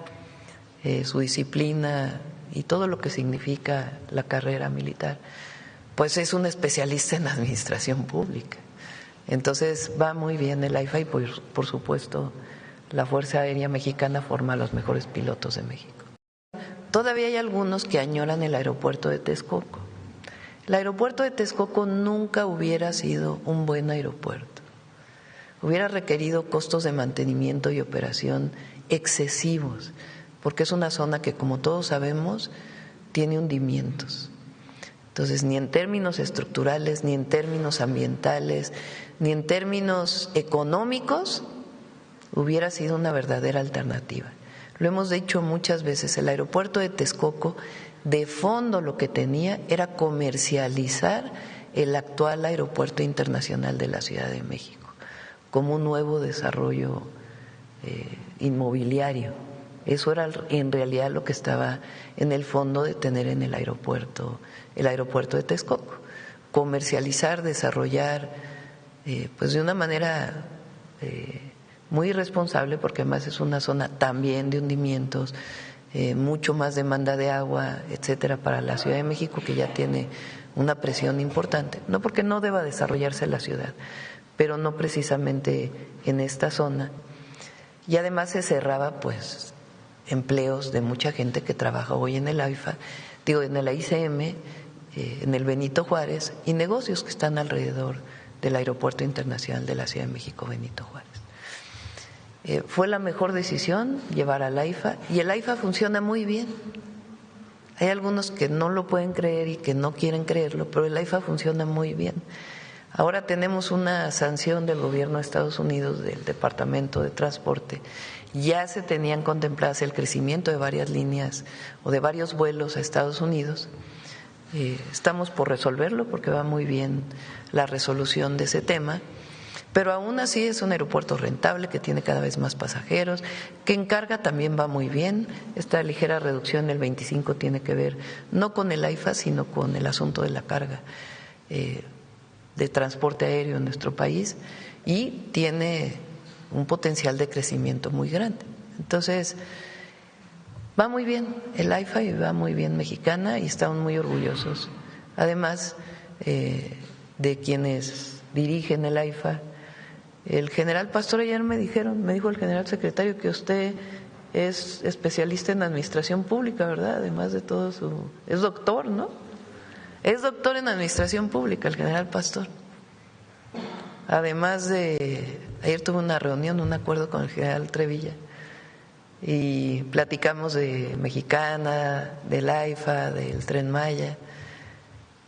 su disciplina y todo lo que significa la carrera militar, pues es un especialista en administración pública. Entonces va muy bien el AIFA y por supuesto la Fuerza Aérea Mexicana forma a los mejores pilotos de México. Todavía hay algunos que añoran el aeropuerto de Texcoco. El aeropuerto de Texcoco nunca hubiera sido un buen aeropuerto. Hubiera requerido costos de mantenimiento y operación excesivos, porque es una zona que, como todos sabemos, tiene hundimientos. Entonces, ni en términos estructurales, ni en términos ambientales, ni en términos económicos, hubiera sido una verdadera alternativa. Lo hemos dicho muchas veces, el aeropuerto de Texcoco, de fondo lo que tenía era comercializar el actual aeropuerto internacional de la Ciudad de México, como un nuevo desarrollo inmobiliario. Eso era en realidad lo que estaba en el fondo de tener en el aeropuerto de Texcoco. Comercializar, desarrollar, pues de una manera muy irresponsable, porque además es una zona también de hundimientos, mucho más demanda de agua, etcétera, para la Ciudad de México, que ya tiene una presión importante. No porque no deba desarrollarse la ciudad, pero no precisamente en esta zona. y además se cerraba pues empleos de mucha gente que trabaja hoy en el AIFA, en el ICM, en el Benito Juárez, y negocios que están alrededor del Aeropuerto Internacional de la Ciudad de México, Benito Juárez. Fue la mejor decisión llevar al AIFA, y el AIFA funciona muy bien. Hay algunos que no lo pueden creer y que no quieren creerlo, pero el AIFA funciona muy bien. Ahora tenemos una sanción del gobierno de Estados Unidos, del Departamento de Transporte. Ya se tenían contempladas el crecimiento de varias líneas o de varios vuelos a Estados Unidos. Estamos por resolverlo porque va muy bien la resolución de ese tema, pero aún así es un aeropuerto rentable que tiene cada vez más pasajeros, que en carga también va muy bien. Esta ligera reducción del 25 tiene que ver no con el AIFA, sino con el asunto de la carga de transporte aéreo en nuestro país, y tiene un potencial de crecimiento muy grande. Entonces, va muy bien el AIFA y va muy bien Mexicana, y estamos muy orgullosos. Además de quienes dirigen el AIFA, el general Pastor ayer me dijo el general secretario que usted es especialista en administración pública, ¿verdad? Además de todo es doctor, ¿no? Es doctor en administración pública el general Pastor. Además ayer tuve una reunión, un acuerdo con el general Trevilla, y platicamos de Mexicana, del AIFA, del Tren Maya,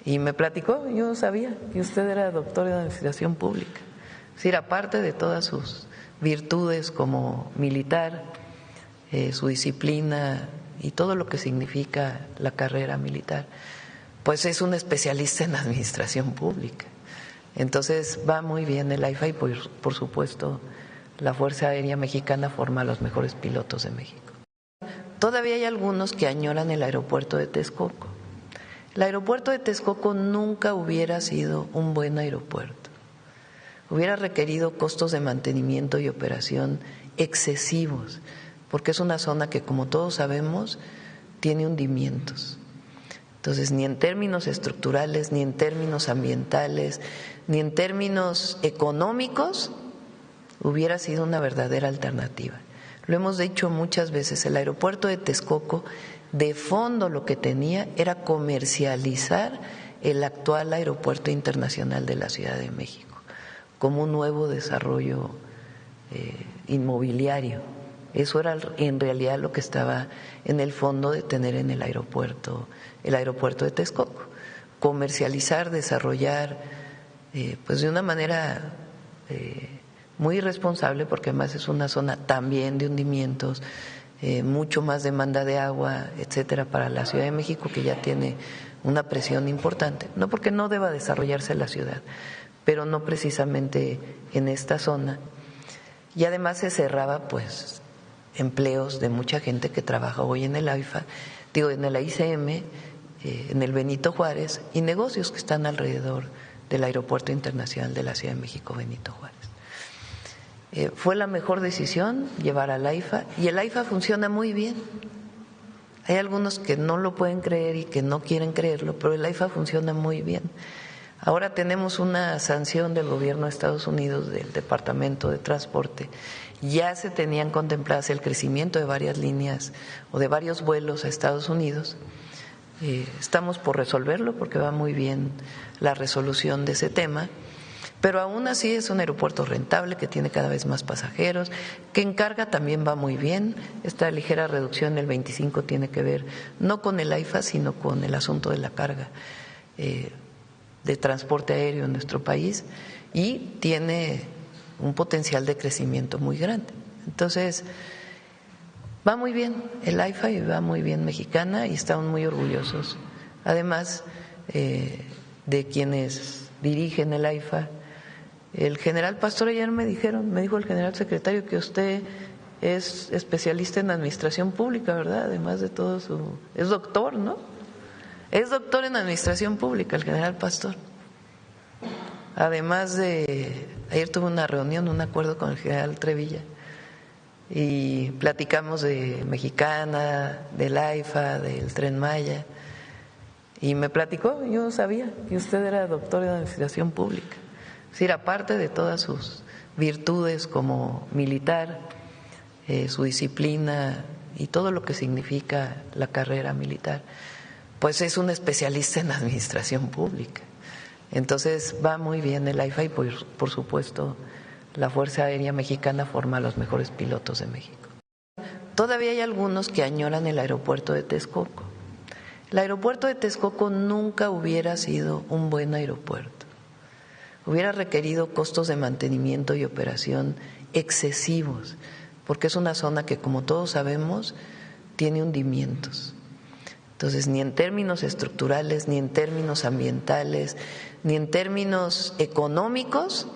y me platicó, yo no sabía que usted era doctor en administración pública. Es decir, aparte de todas sus virtudes como militar, su disciplina y todo lo que significa la carrera militar, pues es un especialista en administración pública. Entonces va muy bien el AIFA, y por supuesto la Fuerza Aérea Mexicana forma a los mejores pilotos de México. Todavía hay algunos que añoran el aeropuerto de Texcoco. El aeropuerto de Texcoco nunca hubiera sido un buen aeropuerto. Hubiera requerido costos de mantenimiento y operación excesivos, porque es una zona que, como todos sabemos, tiene hundimientos. Entonces, ni en términos estructurales, ni en términos ambientales, ni en términos económicos, hubiera sido una verdadera alternativa. Lo hemos dicho muchas veces, el aeropuerto de Texcoco, de fondo lo que tenía era comercializar el actual Aeropuerto Internacional de la Ciudad de México como un nuevo desarrollo inmobiliario. Eso era en realidad lo que estaba en el fondo de tener en el aeropuerto de Texcoco. Comercializar, desarrollar, pues de una manera muy irresponsable, porque además es una zona también de hundimientos, mucho más demanda de agua, etcétera, para la Ciudad de México, que ya tiene una presión importante. No porque no deba desarrollarse la ciudad, pero no precisamente en esta zona. Y además se cerraba pues empleos de mucha gente que trabaja hoy en el AIFA, en el ICM, en el Benito Juárez, y negocios que están alrededor del Aeropuerto Internacional de la Ciudad de México, Benito Juárez. Fue la mejor decisión llevar al AIFA, y el AIFA funciona muy bien. Hay algunos que no lo pueden creer y que no quieren creerlo, pero el AIFA funciona muy bien. Ahora tenemos una sanción del gobierno de Estados Unidos, del Departamento de Transporte. Ya se tenían contempladas el crecimiento de varias líneas o de varios vuelos a Estados Unidos. Estamos por resolverlo porque va muy bien la resolución de ese tema, pero aún así es un aeropuerto rentable que tiene cada vez más pasajeros, que en carga también va muy bien. Esta ligera reducción del 25 tiene que ver no con el AIFA, sino con el asunto de la carga de transporte aéreo en nuestro país, y tiene un potencial de crecimiento muy grande. Entonces, va muy bien el AIFA y va muy bien Mexicana, y estamos muy orgullosos. Además de quienes dirigen el AIFA, el general Pastor ayer me dijo el general secretario que usted es especialista en administración pública, ¿verdad? Además de todo es doctor, ¿no? Es doctor en administración pública el general Pastor. Además ayer tuve una reunión, un acuerdo con el general Trevilla, y platicamos de Mexicana, del AIFA, del Tren Maya, y me platicó, yo no sabía que usted era doctor en administración pública. Es decir, aparte de todas sus virtudes como militar, su disciplina y todo lo que significa la carrera militar, pues es un especialista en administración pública. Entonces va muy bien el AIFA y por supuesto la Fuerza Aérea Mexicana forma a los mejores pilotos de México. Todavía hay algunos que añoran el aeropuerto de Texcoco. El aeropuerto de Texcoco nunca hubiera sido un buen aeropuerto. Hubiera requerido costos de mantenimiento y operación excesivos, porque es una zona que, como todos sabemos, tiene hundimientos. Entonces, ni en términos estructurales, ni en términos ambientales, ni en términos económicos,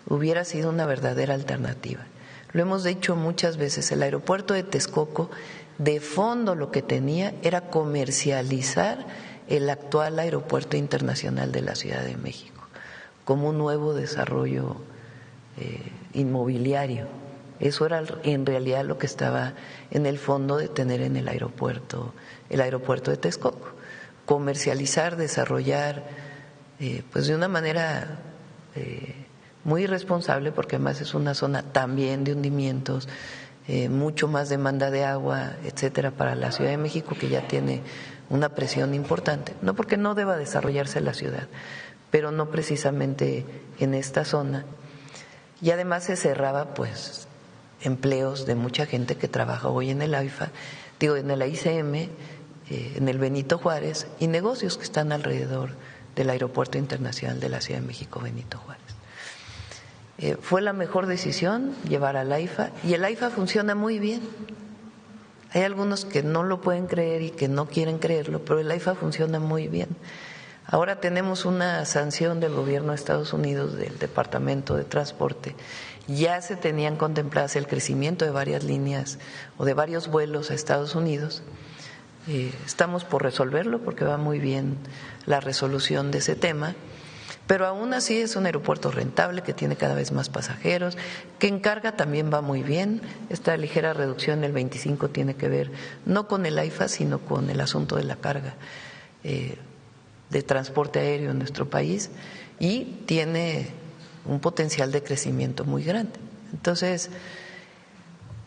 hubiera sido una verdadera alternativa. Lo hemos dicho muchas veces, el aeropuerto de Texcoco, de fondo lo que tenía era comercializar el actual aeropuerto internacional de la Ciudad de México como un nuevo desarrollo inmobiliario. Eso era en realidad lo que estaba en el fondo de tener en el aeropuerto de Texcoco. Comercializar, desarrollar, pues de una manera muy irresponsable, porque además es una zona también de hundimientos, mucho más demanda de agua, etcétera, para la Ciudad de México, que ya tiene una presión importante. No porque no deba desarrollarse la ciudad, pero no precisamente en esta zona. Y además se cerraba, pues, empleos de mucha gente que trabaja hoy en el AIFA, en el AICM, en el Benito Juárez, y negocios que están alrededor del Aeropuerto Internacional de la Ciudad de México, Benito Juárez. Fue la mejor decisión llevar al AIFA, y el AIFA funciona muy bien. Hay algunos que no lo pueden creer y que no quieren creerlo, pero el AIFA funciona muy bien. Ahora tenemos una sanción del gobierno de Estados Unidos, del Departamento de Transporte. Ya se tenían contempladas el crecimiento de varias líneas o de varios vuelos a Estados Unidos. Estamos por resolverlo porque va muy bien la resolución de ese tema, pero aún así es un aeropuerto rentable que tiene cada vez más pasajeros, que en carga también va muy bien. Esta ligera reducción del 25 tiene que ver no con el AIFA, sino con el asunto de la carga de transporte aéreo en nuestro país, y tiene un potencial de crecimiento muy grande. Entonces,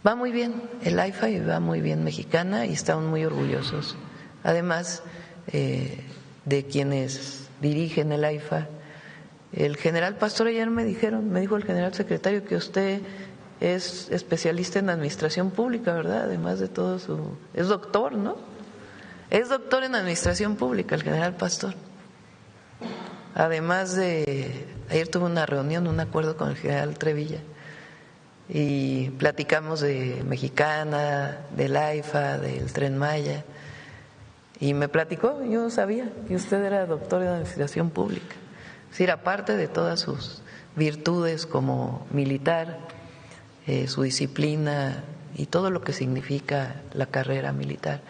va muy bien el AIFA y va muy bien Mexicana, y estamos muy orgullosos. Además de quienes dirigen el AIFA, el general Pastor, ayer me dijo el general secretario que usted es especialista en administración pública, ¿verdad? Además de todo es doctor, ¿no? Es doctor en administración pública el general Pastor. Además ayer tuve una reunión, un acuerdo con el general Trevilla, y platicamos de Mexicana, del AIFA, del Tren Maya, y me platicó, yo no sabía que usted era doctor en administración pública. Es decir, aparte de todas sus virtudes como militar, su disciplina y todo lo que significa la carrera militar,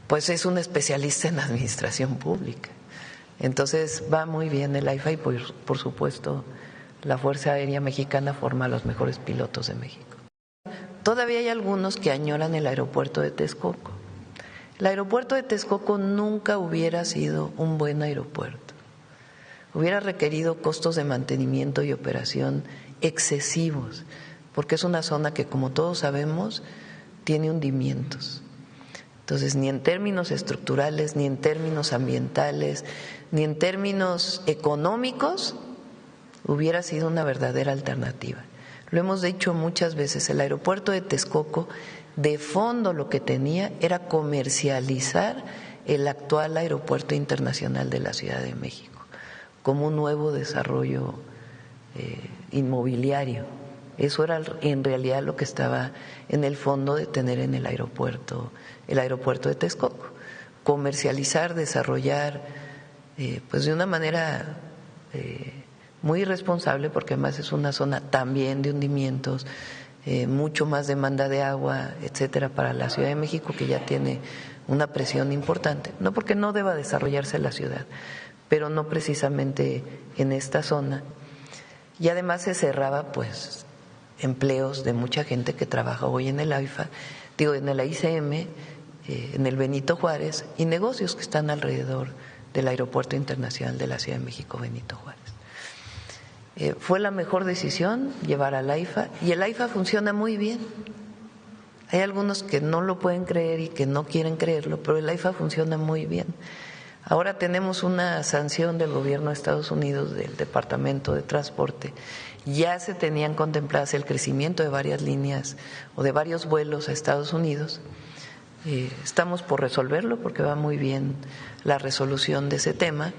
pues es un especialista en administración pública. Entonces va muy bien el AIFA y por supuesto la Fuerza Aérea Mexicana forma a los mejores pilotos de México. Todavía hay algunos que añoran el aeropuerto de Texcoco. El aeropuerto de Texcoco nunca hubiera sido un buen aeropuerto. Hubiera requerido costos de mantenimiento y operación excesivos, porque es una zona que, como todos sabemos, tiene hundimientos. Entonces, ni en términos estructurales, ni en términos ambientales, ni en términos económicos, hubiera sido una verdadera alternativa. Lo hemos dicho muchas veces, el aeropuerto de Texcoco, de fondo lo que tenía era comercializar el actual aeropuerto internacional de la Ciudad de México como un nuevo desarrollo inmobiliario. Eso era en realidad lo que estaba en el fondo de tener en el aeropuerto de Texcoco. Comercializar, desarrollar, pues de una manera muy irresponsable, porque además es una zona también de hundimientos, mucho más demanda de agua, etcétera, para la Ciudad de México, que ya tiene una presión importante. No porque no deba desarrollarse la ciudad, pero no precisamente en esta zona. Y además se cerraba, pues, empleos de mucha gente que trabaja hoy en el AIFA, en el AICM, en el Benito Juárez, y negocios que están alrededor del Aeropuerto Internacional de la Ciudad de México, Benito Juárez. Fue la mejor decisión llevar al AIFA, y el AIFA funciona muy bien. Hay algunos que no lo pueden creer y que no quieren creerlo, pero el AIFA funciona muy bien. Ahora tenemos una sanción del gobierno de Estados Unidos, del Departamento de Transporte. Ya se tenían contempladas el crecimiento de varias líneas o de varios vuelos a Estados Unidos. Estamos por resolverlo porque va muy bien la resolución de ese tema.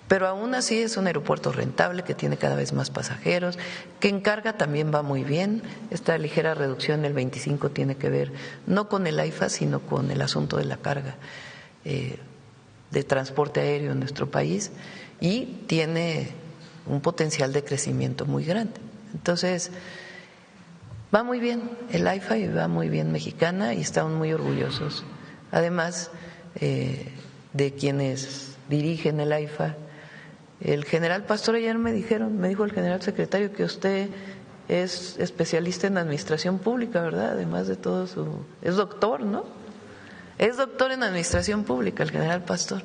Pero aún así es un aeropuerto rentable que tiene cada vez más pasajeros, que en carga también va muy bien. Esta ligera reducción del 25 tiene que ver no con el AIFA, sino con el asunto de la carga de transporte aéreo en nuestro país, y tiene un potencial de crecimiento muy grande. Entonces, va muy bien el AIFA y va muy bien Mexicana, y estamos muy orgullosos. Además de quienes dirigen el AIFA. El general Pastor ayer me dijo el general secretario que usted es especialista en administración pública, ¿verdad? Además de todo es doctor, ¿no? Es doctor en administración pública el general Pastor.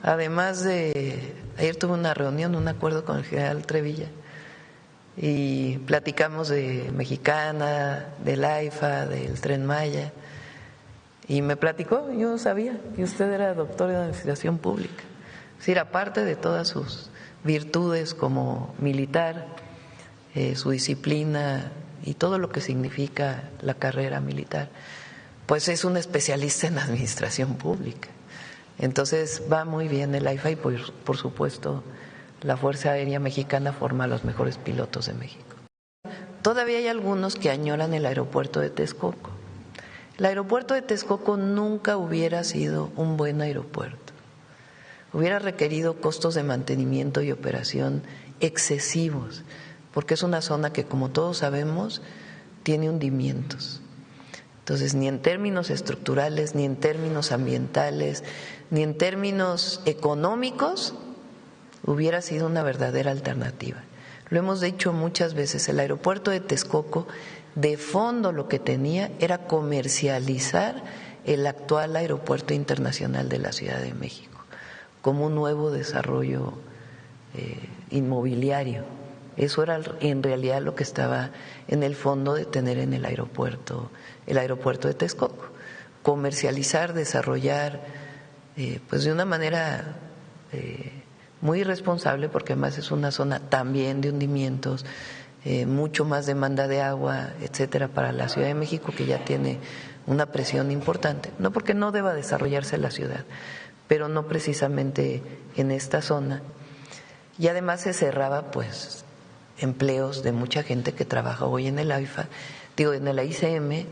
Además ayer tuve una reunión, un acuerdo con el general Trevilla, y platicamos de Mexicana, del AIFA, del Tren Maya, y me platicó, yo no sabía que usted era doctor en administración pública. Es decir, aparte de todas sus virtudes como militar, su disciplina y todo lo que significa la carrera militar, pues es un especialista en administración pública. Entonces va muy bien el AIFA y por supuesto la Fuerza Aérea Mexicana forma a los mejores pilotos de México. Todavía hay algunos que añoran el aeropuerto de Texcoco. El aeropuerto de Texcoco nunca hubiera sido un buen aeropuerto. Hubiera requerido costos de mantenimiento y operación excesivos, porque es una zona que, como todos sabemos, tiene hundimientos. Entonces, ni en términos estructurales, ni en términos ambientales, ni en términos económicos, hubiera sido una verdadera alternativa. Lo hemos dicho muchas veces, el aeropuerto de Texcoco, de fondo lo que tenía era comercializar el actual aeropuerto internacional de la Ciudad de México como un nuevo desarrollo inmobiliario. Eso era en realidad lo que estaba en el fondo de tener en el aeropuerto de Texcoco. Comercializar, desarrollar, pues de una manera muy irresponsable, porque además es una zona también de hundimientos, mucho más demanda de agua, etcétera, para la Ciudad de México, que ya tiene una presión importante. No porque no deba desarrollarse la ciudad, pero no precisamente en esta zona. Y además se cerraba pues empleos de mucha gente que trabaja hoy en el AIFA, en el AICM,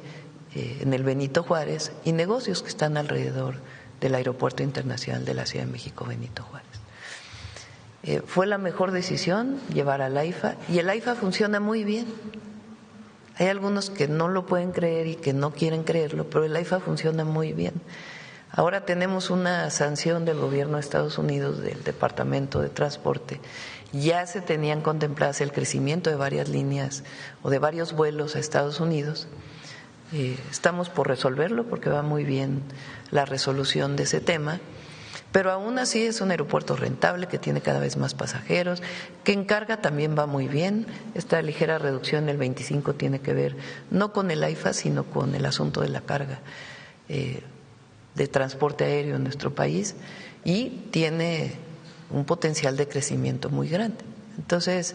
en el Benito Juárez, y negocios que están alrededor del Aeropuerto Internacional de la Ciudad de México, Benito Juárez. Fue la mejor decisión llevar al AIFA, y el AIFA funciona muy bien. Hay algunos que no lo pueden creer y que no quieren creerlo, pero el AIFA funciona muy bien. Ahora tenemos una sanción del gobierno de Estados Unidos, del Departamento de Transporte. Ya se tenían contempladas el crecimiento de varias líneas o de varios vuelos a Estados Unidos. Estamos por resolverlo porque va muy bien la resolución de ese tema. Pero aún así es un aeropuerto rentable que tiene cada vez más pasajeros, que en carga también va muy bien. Esta ligera reducción del 25 tiene que ver no con el AIFA, sino con el asunto de la carga de transporte aéreo en nuestro país, y tiene un potencial de crecimiento muy grande. Entonces,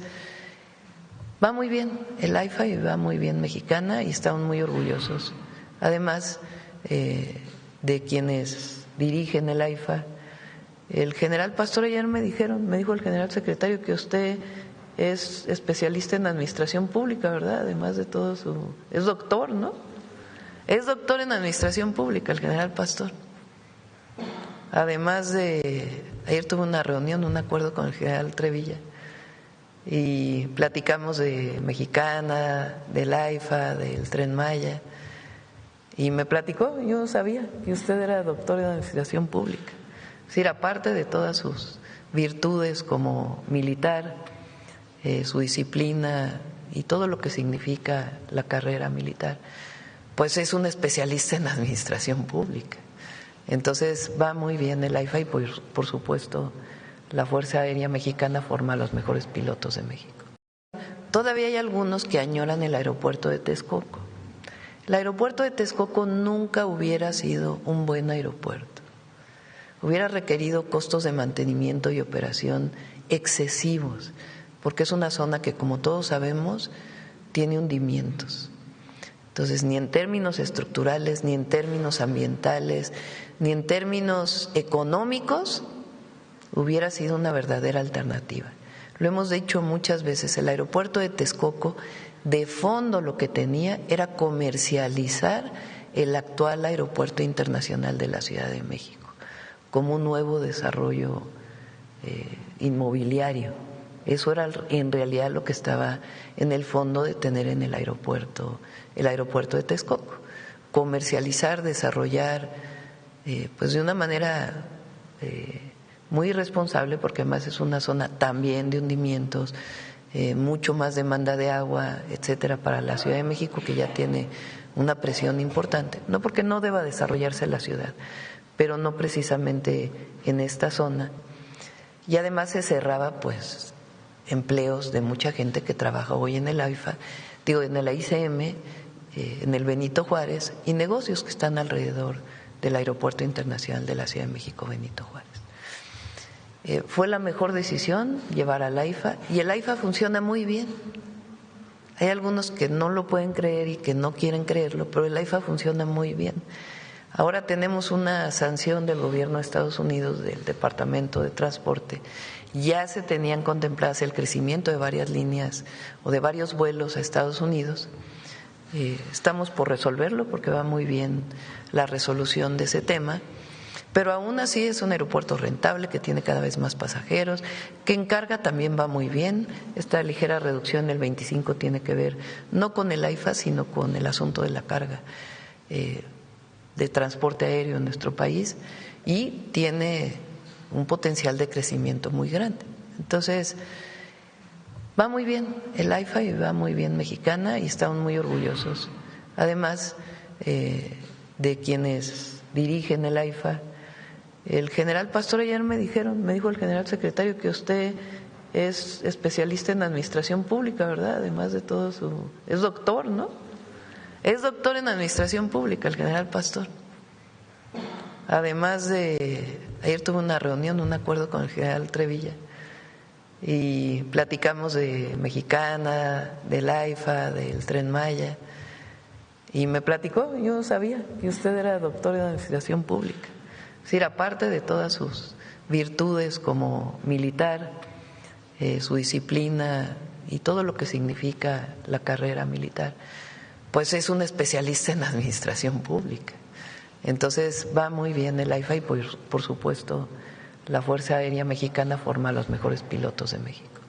va muy bien el AIFA y va muy bien Mexicana, y estamos muy orgullosos. Además de quienes dirigen el AIFA. El general Pastor ayer me dijo el general secretario que usted es especialista en administración pública, ¿verdad? Además de todo es doctor, ¿no? Es doctor en administración pública el general Pastor. Además ayer tuve una reunión, un acuerdo con el general Trevilla, y platicamos de Mexicana, del AIFA, del Tren Maya, y me platicó, yo no sabía que usted era doctor en administración pública. Es decir, aparte de todas sus virtudes como militar, su disciplina y todo lo que significa la carrera militar, pues es un especialista en administración pública. Entonces va muy bien el AIFA y por supuesto la Fuerza Aérea Mexicana forma a los mejores pilotos de México. Todavía hay algunos que añoran el aeropuerto de Texcoco. El aeropuerto de Texcoco nunca hubiera sido un buen aeropuerto. Hubiera requerido costos de mantenimiento y operación excesivos, porque es una zona que, como todos sabemos, tiene hundimientos. Entonces, ni en términos estructurales, ni en términos ambientales, ni en términos económicos, hubiera sido una verdadera alternativa. Lo hemos dicho muchas veces, el aeropuerto de Texcoco, de fondo lo que tenía era comercializar el actual aeropuerto internacional de la Ciudad de México como un nuevo desarrollo inmobiliario. Eso era en realidad lo que estaba en el fondo de tener en el aeropuerto de Texcoco. Comercializar, desarrollar, pues de una manera muy irresponsable, porque además es una zona también de hundimientos, mucho más demanda de agua, etcétera, para la Ciudad de México, que ya tiene una presión importante. No porque no deba desarrollarse la ciudad, pero no precisamente en esta zona. Y además se cerraba, pues, empleos de mucha gente que trabaja hoy en el AIFA, en el ICM, en el Benito Juárez, y negocios que están alrededor del Aeropuerto Internacional de la Ciudad de México, Benito Juárez. Fue la mejor decisión llevar al AIFA, y el AIFA funciona muy bien. Hay algunos que no lo pueden creer y que no quieren creerlo, pero el AIFA funciona muy bien. Ahora tenemos una sanción del gobierno de Estados Unidos, del Departamento de Transporte. Ya se tenían contempladas el crecimiento de varias líneas o de varios vuelos a Estados Unidos. Estamos por resolverlo porque va muy bien la resolución de ese tema. Pero aún así es un aeropuerto rentable que tiene cada vez más pasajeros, que en carga también va muy bien. Esta ligera reducción del 25 tiene que ver no con el AIFA, sino con el asunto de la carga de transporte aéreo en nuestro país, y tiene un potencial de crecimiento muy grande. Entonces, va muy bien el AIFA y va muy bien Mexicana, y estamos muy orgullosos. Además de quienes dirigen el AIFA. El general Pastor, ayer me dijo el general secretario que usted es especialista en administración pública, ¿verdad? Además de todo es doctor, ¿no? Es doctor en administración pública el general Pastor. Además ayer tuve una reunión, un acuerdo con el general Trevilla, y platicamos de Mexicana, del AIFA, del Tren Maya, y me platicó, yo no sabía que usted era doctor en administración pública. Es decir, aparte de todas sus virtudes como militar, su disciplina y todo lo que significa la carrera militar, pues es un especialista en administración pública. Entonces va muy bien el AIFA, y por supuesto la Fuerza Aérea Mexicana forma a los mejores pilotos de México.